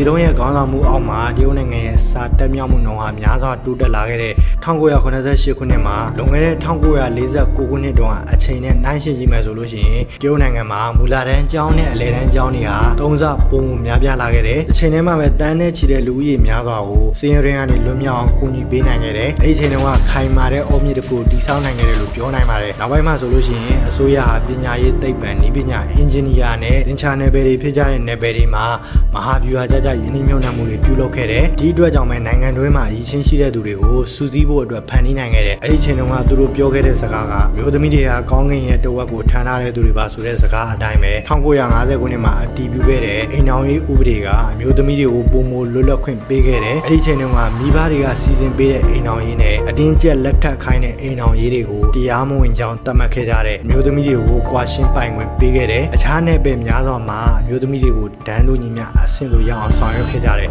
စီတုံးရဲ့ခေါင်းဆောင်မှုအောက်မှာတရုတ်နိုင်ငံရဲ့စာတက်မြောက်မှုနှုန်းဟာများစွာတိုးတက်လာခဲ့တဲ့1988ခုနှစ်မှာလွန်ခဲ့တဲ့1949ခုနှစ်တုန်းကအချိန်နဲ့နှိုင်းယှဉ်ကြည့်မယ်ဆိုလို့ရှိရင်တရုတ်နိုင်ငံမှာမူလတန်းကျောင်းနဲ့အလယ်တန်းကျောင်းတွေဟာသုံးဆပုံမှုများပြားလာခဲ့တယ်။အချိန်ထဲမှာပဲတန်းနဲ့ချီတဲ့လူဦးရေများစွာကိုစီးရင်ရင်းကနေလွတ်မြောက်အောင်ကူညီပေးနိုင်ခဲ့တယ်။အဲဒီအချိန်တုန်းကခိုင်မာတဲ့အုံမြစ်တစ်ခုတည်ဆောက်နိုင်ခဲ့တယ်လို့ပြောနိုင်ပါတယ်။နောက်ပိုင်းမှာဆိုလို့ရှိရင်အစိုးရဟာပညာရေးသိပ္ပံနည်းပညာအင်ဂျင်နီယာနဲ့သင်္ချာနယ်ပယ်တွေဖြစ်ကြတဲ့နယ်ပယ်တွေမှာမဟာဗျူဟာကြကြရင်းနှီးမြှုပ်နှံမှုတွေပြုလုပ်ခဲ့တယ်။ဒီအတွက်ကြောင့်ပဲနိုင်ငံတွင်းမှာအရည်ချင်းရှိတဲ့သူတွေကိုစူးစီးဖို့အတွက်ဖန်တီးနိုင်ခဲ့တယ်။အဲဒီအချိန်တုန်းကသူတို့ပြောခဲ့တဲ့စကားကမျိုးသမီးတွေဟာကောင်းကင်ရဲ့တဝက်ကိုထမ်းထားတဲ့သူတွေပါဆိုတဲ့စကားအတိုင်းပဲ1950ခုနှစ်မှာအတည်ပြုခဲ့တဲ့အိမ်တော်ရေးဥပဒေကအမျိုးသမီးတွေကိုပုံမလွတ်လပ်ခွင့်ပေးခဲ့တယ်။အဲဒီအချိန်တုန်းကမိဘတွေကစီစဉ်ပေးတဲ့အိမ်တော်ရေးနဲ့အတင်းကျပ်လက်ထပ်ခိုင်းတဲ့အိမ်တော်ရေးတွေကိုတရားမဝင်ကြောင်းသတ်မှတ်ခဲ့ကြတဲ့အမျိုးသမီးတွေကိုကွာရှင်းပိုင်ခွင့်ပေးခဲ့တယ်။အခြားနယ်ပယ်များစွာမှာအမျိုးသမီးတွေကိုဒန်းတို့ညီမျှအဆင့်လိုရအောင်ဆောင်ရွက်ခဲ့ကြတယ်